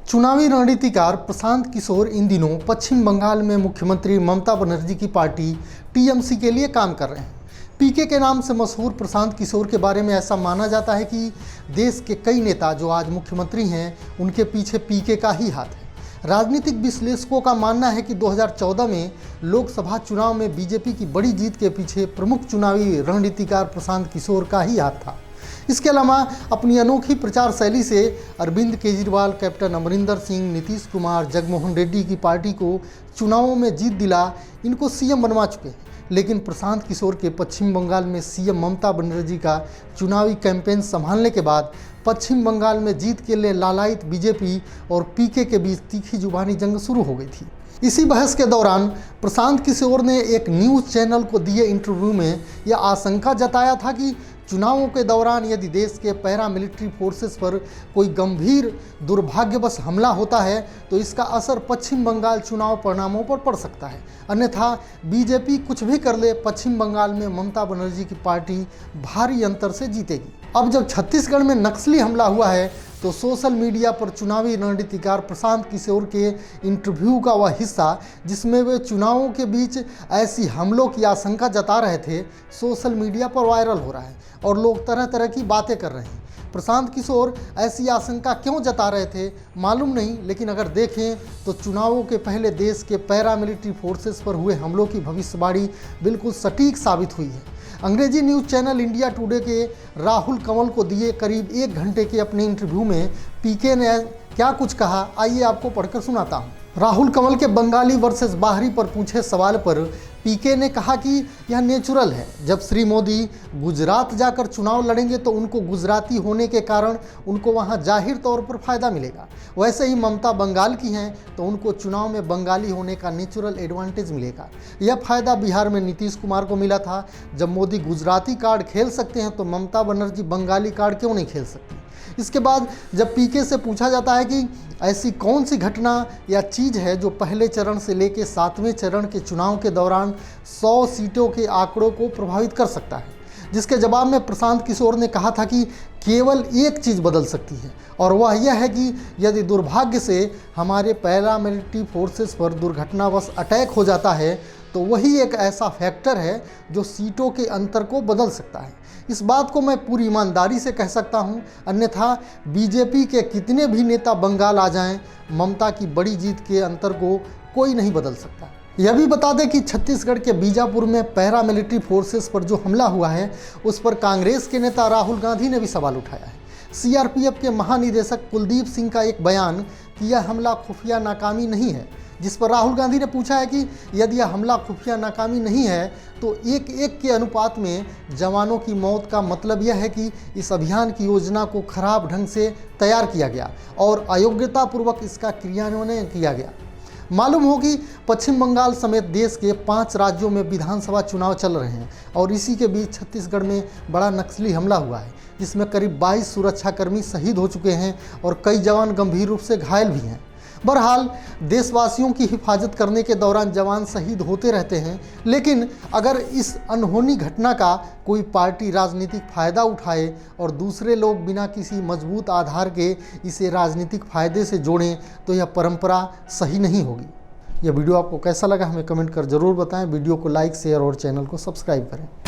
चुनावी रणनीतिकार प्रशांत किशोर इन दिनों पश्चिम बंगाल में मुख्यमंत्री ममता बनर्जी की पार्टी टीएमसी के लिए काम कर रहे हैं। पीके के नाम से मशहूर प्रशांत किशोर के बारे में ऐसा माना जाता है कि देश के कई नेता जो आज मुख्यमंत्री हैं उनके पीछे पीके का ही हाथ है। राजनीतिक विश्लेषकों का मानना है कि 2014 में लोकसभा चुनाव में बीजेपी की बड़ी जीत के पीछे प्रमुख चुनावी रणनीतिकार प्रशांत किशोर का ही हाथ था। इसके अलावा अपनी अनोखी प्रचार शैली से अरविंद केजरीवाल, कैप्टन अमरिंदर सिंह, नीतीश कुमार, जगनमोहन रेड्डी की पार्टी को चुनावों में जीत दिला इनको सीएम बनवा चुके हैं। लेकिन प्रशांत किशोर के पश्चिम बंगाल में सीएम ममता बनर्जी का चुनावी कैंपेन संभालने के बाद पश्चिम बंगाल में जीत के लिए लालायित बीजेपी और पीके के बीच तीखी जुबानी जंग शुरू हो गई थी। इसी बहस के दौरान प्रशांत किशोर ने एक न्यूज़ चैनल को दिए इंटरव्यू में यह आशंका जताया था कि चुनावों के दौरान यदि देश के पैरामिलिट्री फोर्सेस पर कोई गंभीर दुर्भाग्यवश हमला होता है तो इसका असर पश्चिम बंगाल चुनाव परिणामों पर पड़ सकता है। अन्यथा बीजेपी कुछ भी कर ले, पश्चिम बंगाल में ममता बनर्जी की पार्टी भारी अंतर से जीतेगी। अब जब छत्तीसगढ़ में नक्सली हमला हुआ है तो सोशल मीडिया पर चुनावी रणनीतिकार प्रशांत किशोर के इंटरव्यू का वह हिस्सा जिसमें वे चुनावों के बीच ऐसी हमलों की आशंका जता रहे थे, सोशल मीडिया पर वायरल हो रहा है और लोग तरह तरह की बातें कर रहे हैं। प्रशांत किशोर ऐसी आशंका क्यों जता रहे थे मालूम नहीं, लेकिन अगर देखें तो चुनावों के पहले देश के पैरामिलिट्री फोर्सेस पर हुए हमलों की भविष्यवाणी बिल्कुल सटीक साबित हुई है। अंग्रेजी न्यूज़ चैनल इंडिया टुडे के राहुल कंवल को दिए करीब 1 घंटे के अपने इंटरव्यू में पीके ने क्या कुछ कहा, आइए आपको पढ़कर सुनाता हूँ। राहुल कंवल के बंगाली वर्सेस बाहरी पर पूछे सवाल पर पीके ने कहा कि यह नेचुरल है। जब श्री मोदी गुजरात जाकर चुनाव लड़ेंगे तो उनको गुजराती होने के कारण उनको वहां जाहिर तौर पर फ़ायदा मिलेगा। वैसे ही ममता बंगाल की हैं तो उनको चुनाव में बंगाली होने का नेचुरल एडवांटेज मिलेगा। यह फ़ायदा बिहार में नीतीश कुमार को मिला था। जब मोदी गुजराती कार्ड खेल सकते हैं तो ममता बनर्जी बंगाली कार्ड क्यों नहीं खेल सकती। इसके बाद जब पीके से पूछा जाता है कि ऐसी कौन सी घटना या चीज़ है जो पहले चरण से लेकर 7वें चरण के चुनाव के दौरान 100 सीटों के आंकड़ों को प्रभावित कर सकता है, जिसके जवाब में प्रशांत किशोर ने कहा था कि केवल एक चीज़ बदल सकती है और वह यह है कि यदि दुर्भाग्य से हमारे पैरामिलिट्री फोर्सेस पर दुर्घटनावश अटैक हो जाता है तो वही एक ऐसा फैक्टर है जो सीटों के अंतर को बदल सकता है। इस बात को मैं पूरी ईमानदारी से कह सकता हूं, अन्यथा बीजेपी के कितने भी नेता बंगाल आ जाएं, ममता की बड़ी जीत के अंतर को कोई नहीं बदल सकता। यह भी बता दें कि छत्तीसगढ़ के बीजापुर में पैरामिलिट्री फोर्सेस पर जो हमला हुआ है उस पर कांग्रेस के नेता राहुल गांधी ने भी सवाल उठाया है। सीआरपीएफ के महानिदेशक कुलदीप सिंह का एक बयान कि यह हमला खुफिया नाकामी नहीं है, जिस पर राहुल गांधी ने पूछा है कि यदि यह हमला खुफिया नाकामी नहीं है तो 1-1 के अनुपात में जवानों की मौत का मतलब यह है कि इस अभियान की योजना को खराब ढंग से तैयार किया गया और अयोग्यतापूर्वक इसका क्रियान्वयन किया गया। मालूम हो कि पश्चिम बंगाल समेत देश के 5 राज्यों में विधानसभा चुनाव चल रहे हैं और इसी के बीच छत्तीसगढ़ में बड़ा नक्सली हमला हुआ है, जिसमें करीब 22 सुरक्षाकर्मी शहीद हो चुके हैं और कई जवान गंभीर रूप से घायल भी हैं। बहरहाल देशवासियों की हिफाजत करने के दौरान जवान शहीद होते रहते हैं, लेकिन अगर इस अनहोनी घटना का कोई पार्टी राजनीतिक फ़ायदा उठाए और दूसरे लोग बिना किसी मजबूत आधार के इसे राजनीतिक फ़ायदे से जोड़ें तो यह परंपरा सही नहीं होगी। यह वीडियो आपको कैसा लगा हमें कमेंट कर ज़रूर बताएं। वीडियो को लाइक, शेयर और चैनल को सब्सक्राइब करें।